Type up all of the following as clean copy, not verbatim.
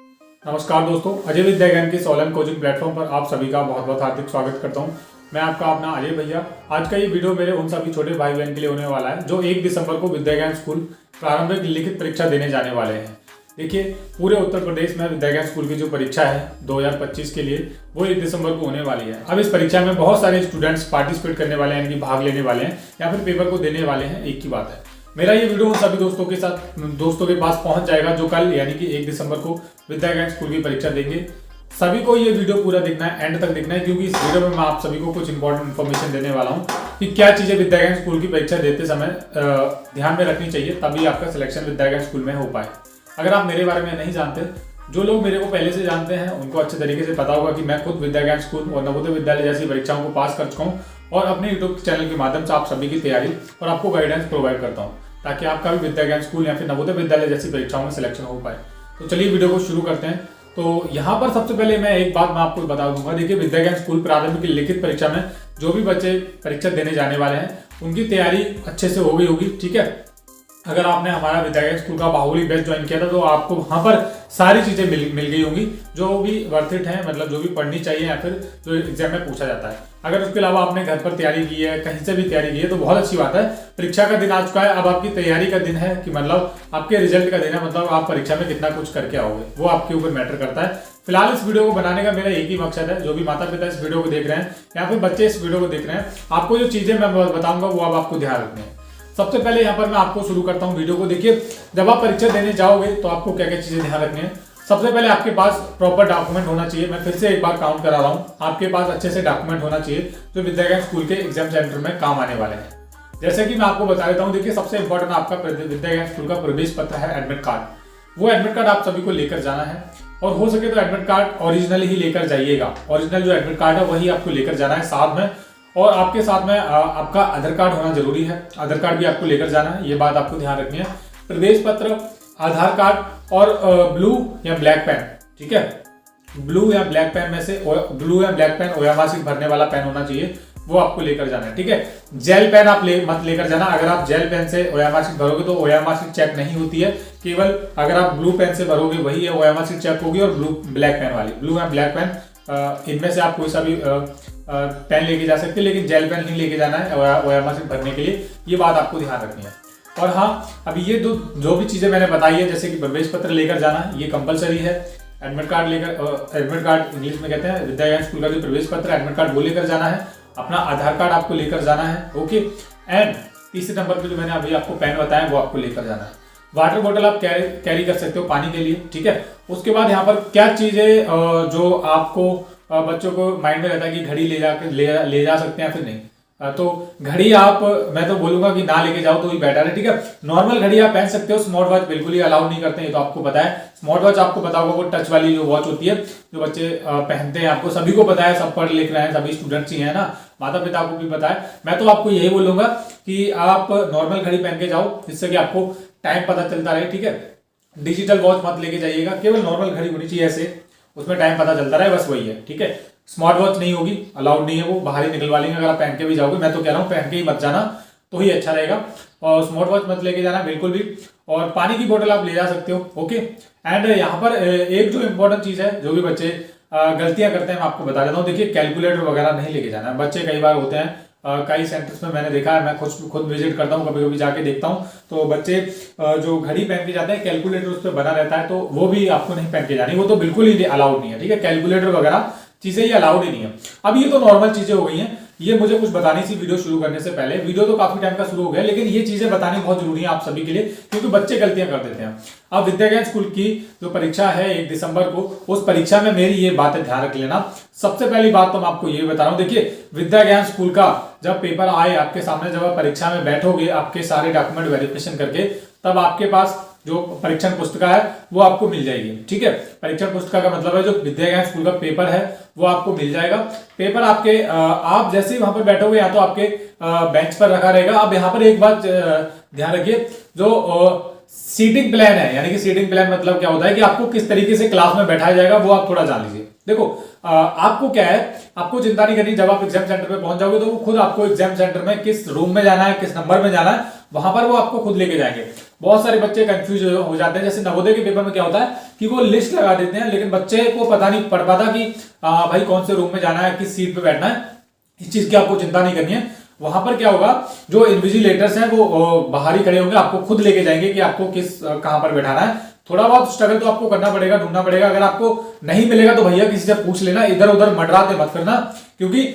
नमस्कार दोस्तों, अजय विद्या ज्ञान के ऑनलाइन कोचिंग प्लेटफॉर्म पर आप सभी का बहुत बहुत हार्दिक स्वागत करता हूं। मैं आपका अपना अजय भैया। आज का ये वीडियो मेरे उन सभी छोटे भाई बहन के लिए होने वाला है जो 1 दिसंबर को विद्या ज्ञान स्कूल प्रारंभिक लिखित परीक्षा देने जाने वाले हैं। देखिए, पूरे उत्तर प्रदेश में विद्या ज्ञान स्कूल की जो परीक्षा है 2025 के लिए, वो 1 दिसंबर को होने वाली है। अब इस परीक्षा में बहुत सारे स्टूडेंट्स पार्टिसिपेट करने वाले हैं, यानी कि भाग लेने वाले हैं या फिर पेपर को देने वाले हैं। एक ही बात है, मेरा ये वीडियो उन सभी दोस्तों के पास पहुंच जाएगा जो कल यानी कि 1 दिसंबर को विद्या ज्ञान स्कूल की परीक्षा देंगे। सभी को ये वीडियो पूरा देखना है, एंड तक देखना है, क्योंकि इस वीडियो में मैं आप सभी को कुछ इंपॉर्टेंट इन्फॉर्मेशन देने वाला हूं कि क्या चीजें विद्या ज्ञान स्कूल की परीक्षा देते समय ध्यान में रखनी चाहिए, तभी आपका सिलेक्शन विद्या ज्ञान स्कूल में हो पाए। अगर आप मेरे बारे में नहीं जानते, जो लोग मेरे को पहले से जानते हैं उनको अच्छे तरीके से पता होगा कि मैं खुद विद्या ज्ञान स्कूल और नवोदय विद्यालय जैसी परीक्षाओं को पास कर चुका हूँ और अपने यूट्यूब चैनल के माध्यम से आप सभी की तैयारी और आपको गाइडेंस प्रोवाइड करता हूँ, ताकि आपका भी विद्या ज्ञान स्कूल या फिर नवोदय विद्यालय जैसी परीक्षाओं में सिलेक्शन हो पाए। तो चलिए वीडियो को शुरू करते हैं। तो यहाँ पर सबसे पहले मैं एक बात मैं आपको बता दूंगा। देखिए, विद्या ज्ञान स्कूल प्रारंभिक लिखित परीक्षा में जो भी बच्चे परीक्षा देने जाने वाले हैं उनकी तैयारी अच्छे से हो गई होगी, ठीक है। अगर आपने हमारा विद्या ज्ञान स्कूल का बाहुबली बैच ज्वाइन किया था तो आपको वहाँ पर सारी चीजें मिल गई होंगी जो भी वर्थ इट है, मतलब जो भी पढ़नी चाहिए या फिर जो एग्जाम में पूछा जाता है। अगर उसके अलावा आपने घर पर तैयारी की है, कहीं से भी तैयारी की है, तो बहुत अच्छी बात है। परीक्षा का दिन आ चुका है, अब आपकी तैयारी का दिन है कि मतलब आपके रिजल्ट का दिन है, मतलब आप परीक्षा में कितना कुछ करके आओगे, वो आपके ऊपर मैटर करता है। फिलहाल इस वीडियो को बनाने का मेरा एक ही मकसद है, जो भी माता पिता इस वीडियो को देख रहे हैं या फिर बच्चे इस वीडियो को देख रहे हैं, आपको जो चीजें मैं बताऊंगा वो अब आपको ध्यान रखनी है। सबसे पहले यहाँ पर मैं आपको शुरू करता हूँ वीडियो को। देखिए, जब आप परीक्षा देने जाओगे तो आपको क्या क्या चीजें ध्यान रखनी है। सबसे पहले आपके पास प्रॉपर डॉक्यूमेंट होना चाहिए। मैं फिर से एक बार काउंट करा रहा हूँ, आपके पास अच्छे से डॉक्यूमेंट होना चाहिए जो विद्या ज्ञान स्कूल के एग्जाम सेंटर में काम आने वाले हैं। जैसे कि मैं आपको बता देता हूँ, देखिए सबसे इंपॉर्टेंट आपका विद्या ज्ञान स्कूल का प्रवेश पत्र है, एडमिट कार्ड। वो एडमिट कार्ड आप सभी को लेकर जाना है और हो सके तो एडमिट कार्ड ओरिजिनल ही लेकर जाइएगा। ओरिजिनल जो एडमिट कार्ड है वही आपको लेकर जाना है साथ में, और आपके साथ में आपका आधार कार्ड होना जरूरी है। आधार कार्ड भी आपको लेकर जाना है, ये बात आपको ध्यान रखनी है। प्रवेश पत्र, आधार कार्ड और ब्लू या ब्लैक पेन, ठीक है। ब्लू या ब्लैक पेन में से ब्लू या ब्लैक पेन ओयामासिक भरने वाला पेन होना चाहिए, वो आपको लेकर जाना है, ठीक है। जेल पेन आप मत लेकर जाना। अगर आप जेल पेन से ओयामासिक भरोगे तो ओयामासिक चेक नहीं होती है, केवल अगर आप ब्लू पेन से भरोगे वही है ओयामासिक चेक होगी। और ब्लैक पेन वाली, ब्लू या ब्लैक पेन, इनमें से आप कोई सा भी पेन लेके जा सकते हैं, लेकिन जेल पेन नहीं लेके जाना है ओयामासिक भरने के लिए, ये बात आपको ध्यान रखनी है। और हाँ, अभी ये जो भी चीजें मैंने बताई है, जैसे कि प्रवेश पत्र लेकर जाना ये कंपलसरी है। Admit card admit card English में कहते हैं, विद्या ज्ञान स्कूल का जो प्रवेश पत्र एडमिट कार्ड वो लेकर जाना है। अपना आधार कार्ड आपको लेकर जाना है, ओके। एंड तीसरे नंबर पे जो मैंने अभी आपको पेन बताया वो आपको लेकर जाना है। वाटर बोतल आप कैरी कर सकते हो पानी के लिए, ठीक है। उसके बाद यहाँ पर क्या चीजें जो आपको बच्चों को माइंड में रहता है कि घड़ी ले जा सकते हैं फिर नहीं, तो घड़ी आप, मैं तो बोलूंगा कि ना लेके जाओ तो ही बेटर है, ठीक है। नॉर्मल घड़ी आप पहन सकते हो, स्मार्ट वॉच बिल्कुल ही अलाउ नहीं करते हैं, ये तो आपको पता है। स्मार्ट वॉच आपको पता होगा, वो टच वाली जो वॉच होती है जो बच्चे पहनते हैं, आपको सभी को पता है, सब पढ़ लिख रहे हैं, सभी स्टूडेंट्स ही है ना, माता पिता को भी पता है। मैं तो आपको यही बोलूंगा कि आप नॉर्मल घड़ी पहन के जाओ, जिससे कि आपको टाइम पता चलता रहे, ठीक है। डिजिटल वॉच मत लेके जाइएगा, केवल नॉर्मल घड़ी होनी चाहिए, ऐसे उसमें टाइम पता चलता रहे, बस वही है, ठीक है। स्मार्ट वॉच नहीं होगी, अलाउड नहीं है, वो बाहर ही निकलवा लेंगे। अगर आप पहन के भी जाओगे, मैं तो कह रहा हूँ पहन के ही मत जाना, तो ही अच्छा रहेगा। और स्मार्ट वॉच मत लेके जाना बिल्कुल भी। और पानी की बोतल आप ले जा सकते हो, ओके। एंड यहाँ पर एक जो इंपॉर्टेंट चीज है, जो भी बच्चे गलतियां करते हैं मैं आपको बता देता हूँ। देखिए, कैलकुलेटर वगैरह नहीं लेके जाना है। बच्चे कई बार होते हैं, कई सेंटर्स में मैंने देखा है, मैं खुद विजिट करता हूँ, कभी कभी जाके देखता हूँ, तो बच्चे जो घड़ी पहन के जाते हैं, कैलकुलेटर उस पर बना रहता है, तो वो भी आपको नहीं पहन के जानी, वो तो बिल्कुल ही अलाउड नहीं है, ठीक है। कैलकुलेटर वगैरह चीजें ये अलाउड ही नहीं है। अब ये तो नॉर्मल चीजें हो गई हैं, ये मुझे कुछ बतानी सी वीडियो शुरू करने से पहले। वीडियो तो काफी टाइम का शुरू हो गया, लेकिन ये चीजें बतानी बहुत जरूरी है आप सभी के लिए, क्योंकि बच्चे गलतियां कर देते हैं। अब विद्या ज्ञान स्कूल की जो परीक्षा है 1 दिसंबर को, उस परीक्षा में मेरी ये बातें ध्यान रख लेना। सबसे पहली बात तो मैं आपको ये बता रहा हूँ, देखिए विद्या ज्ञान स्कूल का जब पेपर आए आपके सामने, जब आप परीक्षा में बैठोगे आपके सारे डॉक्यूमेंट वेरिफिकेशन करके, तब आपके पास जो परीक्षण पुस्तिका है वो आपको मिल जाएगी, ठीक है। परीक्षण पुस्तिका का मतलब है जो विद्या ज्ञान स्कूल का पेपर है वो आपको मिल जाएगा। पेपर आपके आप जैसे ही वहां पर बैठोगे, या तो आपके बेंच पर रखा रहेगा। अब यहाँ पर एक बात ध्यान रखिए, जो सीटिंग प्लान है, यानी कि सीटिंग प्लान मतलब क्या होता है कि आपको किस तरीके से क्लास में बैठाया जाएगा वो आप थोड़ा जान लीजिए। देखो आपको क्या है, आपको चिंता नहीं करनी। जब आप एग्जाम सेंटर पे पहुंच जाओगे तो वो खुद आपको एग्जाम सेंटर में किस रूम में जाना है, किस नंबर में जाना है, वहां पर वो आपको खुद लेके जाएंगे। बहुत सारे बच्चे कंफ्यूज हो जाते हैं। जैसे नवोदय के पेपर में क्या होता है कि वो लिस्ट लगा देते हैं, लेकिन बच्चे को पता नहीं पड़ पाता कि भाई कौन से रूम में जाना है, किस सीट पे बैठना है। इस चीज की आपको चिंता नहीं करनी है। वहां पर क्या होगा, जो इन्विजिलेटर्स हैं वो बाहर ही खड़े होंगे, आपको खुद लेके जाएंगे कि आपको किस कहां पर बैठाना है। थोड़ा बहुत स्ट्रगल तो आपको करना पड़ेगा, ढूंढना पड़ेगा। अगर आपको नहीं मिलेगा तो भैया किसी से पूछ लेना, इधर उधर मंडराते मत करना, क्योंकि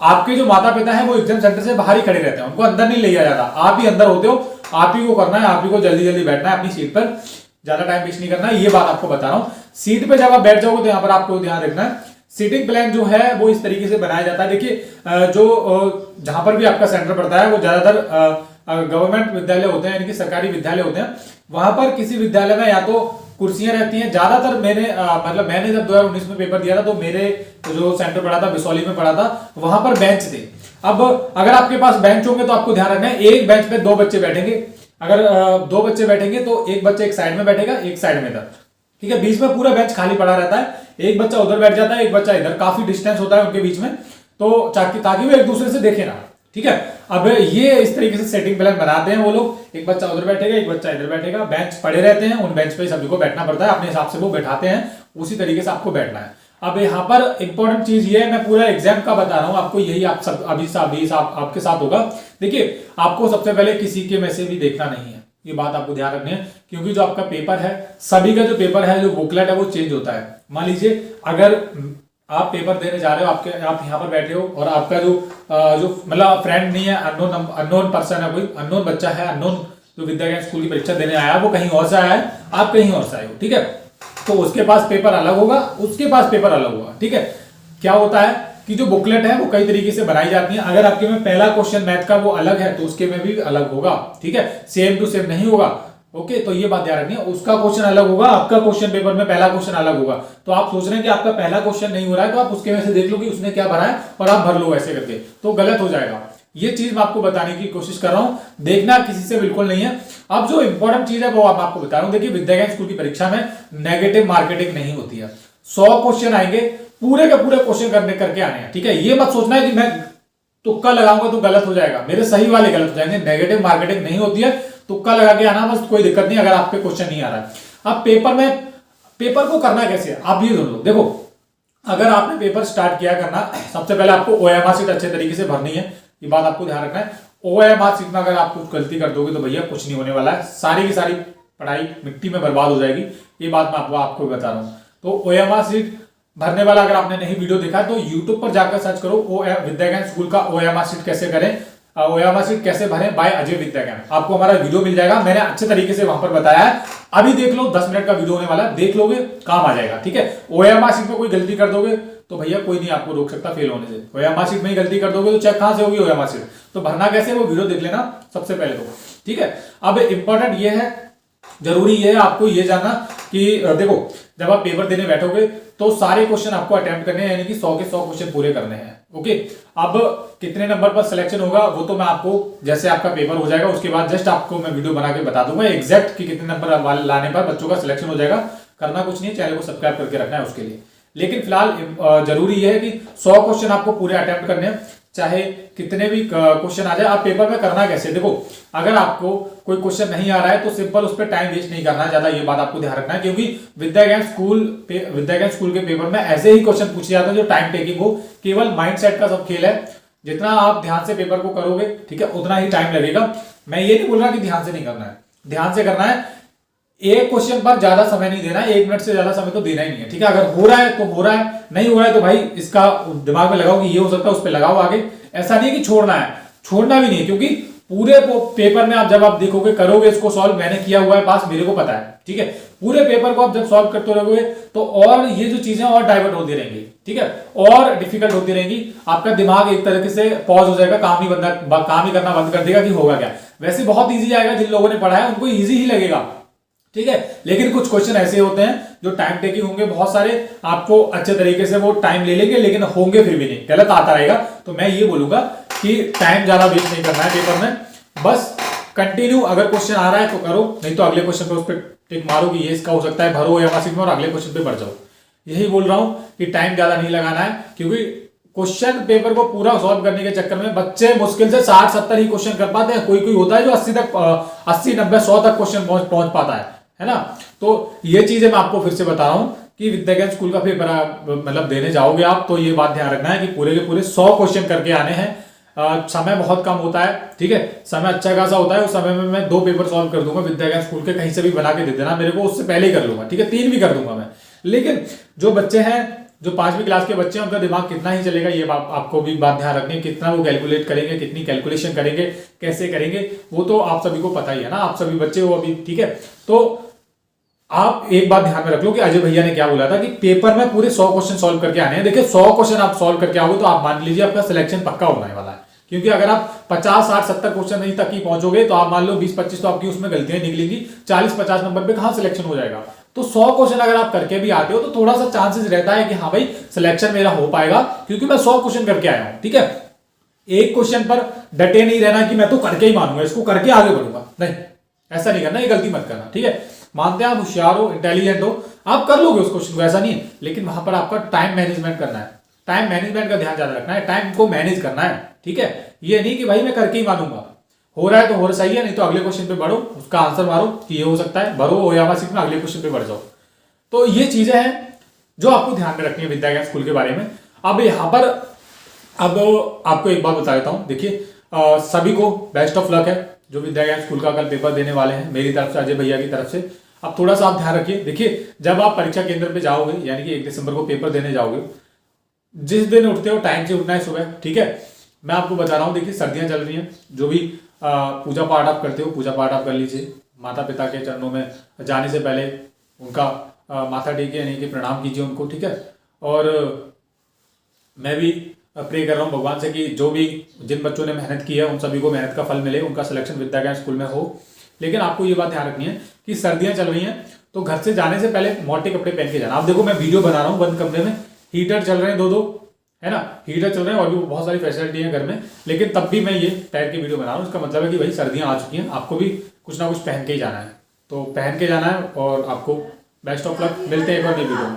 आपके जो माता पिता है वो एग्जाम सेंटर से बाहर ही खड़े रहते हैं, उनको अंदर नहीं ले जाया जाता। आप ही अंदर होते हो, आप ही को करना है, आप ही को जल्दी जल्दी बैठना है अपनी सीट पर, ज्यादा टाइम वेस्ट नहीं करना है। ये बात आपको बता रहा हूँ। सीट पे जब आप बैठ जाओगे तो यहाँ पर आपको ध्यान रखना है, सीटिंग प्लान जो है वो इस तरीके से बनाया जाता है। देखिए जो जहां पर भी आपका सेंटर पड़ता है वो ज्यादातर गवर्नमेंट विद्यालय होते हैं, यानी कि सरकारी विद्यालय होते हैं। वहां पर किसी विद्यालय में या तो कुर्सियां रहती हैं, ज्यादातर मैंने जब 2019 में पेपर दिया था तो मेरे जो सेंटर पड़ा था बिसौली में पड़ा था, वहां पर बेंच थे। अब अगर आपके पास बेंच होंगे तो आपको ध्यान रखना है, एक बेंच पे 2 बच्चे बैठेंगे। अगर 2 बच्चे बैठेंगे तो एक बच्चा एक साइड में बैठेगा, एक साइड में इधर, ठीक है। बीच में पूरा बेंच खाली पड़ा रहता है, एक बच्चा उधर बैठ जाता है, एक बच्चा इधर, काफी डिस्टेंस होता है उनके बीच में, तो ताकि वो एक दूसरे से देखे ना, ठीक है। अब ये इस तरीके से सेटिंग प्लान बनाते हैं वो लोग, एक बच्चा उधर बैठेगा, एक बच्चा इधर बैठेगा, बेंच पड़े रहते हैं, उन बेंच पे सभी को बैठना पड़ता है, अपने हिसाब से वो बैठाते हैं, उसी तरीके से आपको बैठना है। अब यहाँ पर इंपॉर्टेंट चीज ये है, मैं पूरा एग्जाम का बता रहा हूँ आपको, यही आप सब अभी आपके साथ होगा। देखिए आपको सबसे पहले किसी के में से भी देखना नहीं है, ये बात आपको ध्यान रखनी है, क्योंकि जो आपका पेपर है, सभी का जो पेपर है, जो बुकलेट है वो चेंज होता है। मान लीजिए अगर आप पेपर देने जा रहे हो, आप यहाँ पर बैठे हो और आपका जो मतलब फ्रेंड नहीं है, अननोन पर्सन है, कोई अननोन बच्चा है, अननोन जो विद्या ज्ञान स्कूल की परीक्षा देने आया वो कहीं और से आया है, आप कहीं और से आए हो, ठीक है। तो उसके पास पेपर अलग होगा, उसके पास पेपर अलग होगा, ठीक है। क्या होता है कि जो बुकलेट है वो कई तरीके से बनाई जाती है। अगर आपके में पहला क्वेश्चन मैथ का वो अलग है तो उसके में भी अलग होगा, ठीक है, सेम टू सेम नहीं होगा। ओके, तो ये बात ध्यान रखनी है, उसका क्वेश्चन अलग होगा, आपका क्वेश्चन पेपर में पहला क्वेश्चन अलग होगा। तो आप सोच रहे हैं कि आपका पहला क्वेश्चन नहीं हो रहा है तो आप उसके में से देख लो कि उसने क्या भरा है और आप भर लो ऐसे करके, तो गलत हो जाएगा। ये चीज मैं आपको बताने की कोशिश कर रहा हूं, देखना किसी से बिल्कुल नहीं है। अब जो इंपॉर्टेंट चीज है वो मैं आपको बता रहा हूं। देखिए विद्या ज्ञान स्कूल की परीक्षा में नेगेटिव मार्केटिंग नहीं होती है। 100 क्वेश्चन आएंगे, पूरे के पूरे क्वेश्चन करके आने हैं, ठीक है। ये मत सोचना है कि मैं तुक्का लगाऊंगा तो गलत हो जाएगा, मेरे सही वाले गलत हो जाएंगे। नेगेटिव मार्केटिंग नहीं होती है, तुक्का लगा के आना बस, कोई दिक्कत नहीं अगर आपके क्वेश्चन नहीं आ रहा है। अब पेपर को करना कैसे है आप ये दोनों देखो। अगर आपने पेपर स्टार्ट किया करना, सबसे पहले आपको ओएमआर सीट अच्छे तरीके से भरनी है, ये बात आपको ध्यान रखना है। ओएमआर सीट में अगर आप कुछ गलती कर दोगे तो भैया कुछ नहीं होने वाला है, सारी की सारी पढ़ाई मिट्टी में बर्बाद हो जाएगी, ये बात मैं आपको बता रहा हूँ। तो ओएमआर सीट भरने वाला अगर आपने नहीं वीडियो देखा है तो यूट्यूब पर जाकर सर्च करो विद्या ज्ञान स्कूल का ओएमआर सीट कैसे करें, ओएमआर सीट कैसे भरें बाय अजय विद्या ज्ञान, आपको हमारा वीडियो मिल जाएगा, मैंने अच्छे तरीके से वहां पर बताया है। अभी देख लो, 10 मिनट का वीडियो होने वाला है, देख लोगे काम आ जाएगा, ठीक है। ओएमआर सीट में कोई गलती कर दोगे तो भैया कोई नहीं आपको रोक सकता फेल होने से। ओएमआर सीट में ही गलती कर दोगे तो चेक कहां से होगी ओएमआर सीट, तो भरना कैसे वो वीडियो देख लेना सबसे पहले तो, ठीक है। अब इंपॉर्टेंट ये है, जरूरी ये है आपको ये जानना कि देखो जब आप पेपर देने बैठोगे तो सारे क्वेश्चन आपको अटेम्प्ट करने हैं, यानी कि 100 के 100 क्वेश्चन पूरे करने हैं, ओके। अब कितने नंबर पर सिलेक्शन होगा वो तो मैं आपको जैसे आपका पेपर हो जाएगा उसके बाद जस्ट आपको मैं वीडियो बना के बता दूंगा एग्जैक्ट कि कितने नंबर लाने पर बच्चों का सिलेक्शन हो जाएगा। करना कुछ नहीं है, चैनल को सब्सक्राइब करके रखना है उसके लिए। लेकिन फिलहाल जरूरी यह है कि 100 क्वेश्चन आपको पूरे अटेम्प्ट करने हैं, चाहे कितने भी क्वेश्चन आ जाए। आप पेपर में करना कैसे, देखो अगर आपको कोई क्वेश्चन नहीं आ रहा है तो सिंपल उस पर टाइम वेस्ट नहीं करना है ज्यादा, ये बात आपको ध्यान रखना है, क्योंकि विद्या ज्ञान स्कूल के पेपर में ऐसे ही क्वेश्चन पूछे जाते हैं जो टाइम टेकिंग हो। केवल माइंडसेट का सब खेल है, जितना आप ध्यान से पेपर को करोगे, ठीक है, उतना ही टाइम लगेगा। मैं ये नहीं बोल रहा कि ध्यान से नहीं करना है, ध्यान से करना है। एक क्वेश्चन पर ज्यादा समय नहीं देना है, 1 मिनट से ज्यादा समय तो देना ही नहीं है, ठीक है। अगर हो रहा है तो हो रहा है, नहीं हो रहा है तो भाई इसका दिमाग में लगाओ कि ये हो सकता है, उस पर लगाओ आगे। ऐसा नहीं कि छोड़ना है, छोड़ना भी नहीं है, क्योंकि पूरे पेपर में आप जब आप देखोगे करोगे इसको सॉल्व, मैंने किया हुआ है पास, मेरे को पता है, ठीक है। पूरे पेपर को आप जब सॉल्व करते रहोगे तो और ये जो चीजें और डाइवर्ट होती रहेंगी, ठीक है, और डिफिकल्ट होती रहेंगी। आपका दिमाग एक तरीके से पॉज हो जाएगा, काम ही करना बंद कर देगा कि होगा क्या। वैसे बहुत ईजी आएगा, जिन लोगों ने पढ़ा है उनको ईजी ही लगेगा, ठीक है। लेकिन कुछ क्वेश्चन ऐसे होते हैं जो टाइम टेकिंग होंगे, बहुत सारे आपको अच्छे तरीके से वो टाइम ले लेंगे, लेकिन होंगे फिर भी नहीं, गलत आता रहेगा। तो मैं ये बोलूंगा कि टाइम ज्यादा वेस्ट नहीं करना है पेपर में, बस कंटिन्यू अगर क्वेश्चन आ रहा है तो करो, नहीं तो अगले क्वेश्चन पे उस पर टिक मारो कि ये इसका हो सकता है, भरो या में और अगले क्वेश्चन पे बढ़ जाओ। यही बोल रहा हूं कि टाइम ज्यादा नहीं लगाना है, क्योंकि क्वेश्चन पेपर को पूरा सॉल्व करने के चक्कर में बच्चे मुश्किल से 60-70 ही क्वेश्चन कर पाते हैं। कोई कोई होता है जो 80 तक 80-90-100 तक क्वेश्चन पहुंच पाता है ना। तो ये चीजें मैं आपको फिर से बता रहा हूं कि विद्या ज्ञान स्कूल का पेपर मतलब देने जाओगे आप तो ये बात ध्यान रखना है कि पूरे के पूरे 100 क्वेश्चन करके आने हैं। समय बहुत कम होता है, ठीक है, समय अच्छा खासा होता है। उस समय में मैं 2 पेपर सॉल्व कर दूंगा विद्या ज्ञान स्कूल के, कहीं से भी बना के दे देना मेरे को, उससे पहले ही कर लूंगा, ठीक है, 3 भी कर दूंगा मैं। लेकिन जो बच्चे हैं, जो 5वीं क्लास के बच्चे हैं, उनका दिमाग कितना ही चलेगा ये आपको भी बात ध्यान रखनी है। कितना वो कैलकुलेट करेंगे, कितनी कैलकुलेशन करेंगे, कैसे करेंगे, वो तो आप सभी को पता ही है ना, आप सभी बच्चे हो अभी, ठीक है। तो आप एक बात ध्यान में रख लो कि अजय भैया ने क्या बोला था कि पेपर में पूरे 100 क्वेश्चन सॉल्व करके आने हैं। देखिए 100 क्वेश्चन आप सॉल्व करके आओगे तो आप मान लीजिए आपका सिलेक्शन पक्का होने वाला है, क्योंकि अगर आप 50, 60, 70 क्वेश्चन नहीं तक ही पहुंचोगे तो आप मान लो 20-25 तो आपकी उसमें गलतियां निकलेंगी, 40-50 नंबर पे कहां सिलेक्शन हो जाएगा। तो 100 क्वेश्चन अगर आप करके भी आते हो तो थोड़ा सा चांसेस रहता है कि हाँ भाई सिलेक्शन मेरा हो पाएगा, क्योंकि मैं 100 क्वेश्चन करके आया हूं, ठीक है। एक क्वेश्चन पर डटे नहीं रहना कि मैं तो करके ही मानूंगा, इसको करके आगे बढ़ूंगा, नहीं, ऐसा नहीं करना, ये गलती मत करना, ठीक है। मानते हैं आप होशियार हो, इंटेलिजेंट हो, आप कर लोगे उस क्वेश्चन को, ऐसा नहीं है, लेकिन वहां पर आपका टाइम मैनेजमेंट करना है, टाइम मैनेजमेंट का ध्यान ज्यादा रखना है, टाइम को मैनेज करना है, ठीक है। ये नहीं कि भाई मैं करके ही मानूंगा, हो रहा है तो हो रहा सही है, नहीं तो अगले क्वेश्चन पे बढ़ो, उसका आंसर मारो कि ये हो सकता है, भरो या सीख में अगले क्वेश्चन पे बढ़ जाओ। तो ये चीजें हैं जो आपको ध्यान में रखनी है विद्या ज्ञान स्कूल के बारे में। अब यहाँ पर अब आपको एक बात बता देता हूँ, देखिए सभी को बेस्ट ऑफ लक है जो विद्या ज्ञान स्कूल का कल पेपर देने वाले हैं, मेरी तरफ से, अजय भैया की तरफ से। अब थोड़ा सा आप ध्यान रखिए, देखिए जब आप परीक्षा केंद्र पे जाओगे, यानी कि 1 दिसंबर को पेपर देने जाओगे, जिस दिन उठते हो टाइम से उठना है सुबह, ठीक है। मैं आपको बता रहा हूँ, देखिए सर्दियां चल रही हैं, जो भी पूजा पाठ आप करते हो, पूजा पाठ आप कर लीजिए, माता पिता के चरणों में जाने से पहले उनका माथा टेकिए, यानी कि प्रणाम कीजिए उनको, ठीक है। और मैं भी प्रे कर रहा हूँ भगवान से कि जो भी जिन बच्चों ने मेहनत की है उन सभी को मेहनत का फल मिले, उनका सिलेक्शन विद्या ज्ञान स्कूल में हो। लेकिन आपको ये बात ध्यान रखनी है कि सर्दियां चल रही हैं तो घर से जाने से पहले मोटे कपड़े पहन के जाना। आप देखो मैं वीडियो बना रहा हूँ बंद कमरे में, हीटर चल रहे हैं 2-2, है ना, हीटर चल रहे हैं और भी बहुत सारी फैसिलिटी है घर में, लेकिन तब भी मैं ये टाइप की वीडियो बना रहा हूँ। इसका मतलब है कि भाई सर्दियां आ चुकी हैं, आपको भी कुछ ना कुछ पहन के ही जाना है, तो पहन के जाना है। और आपको बेस्ट ऑफ लक, मिलते हैं एक और नई वीडियो में।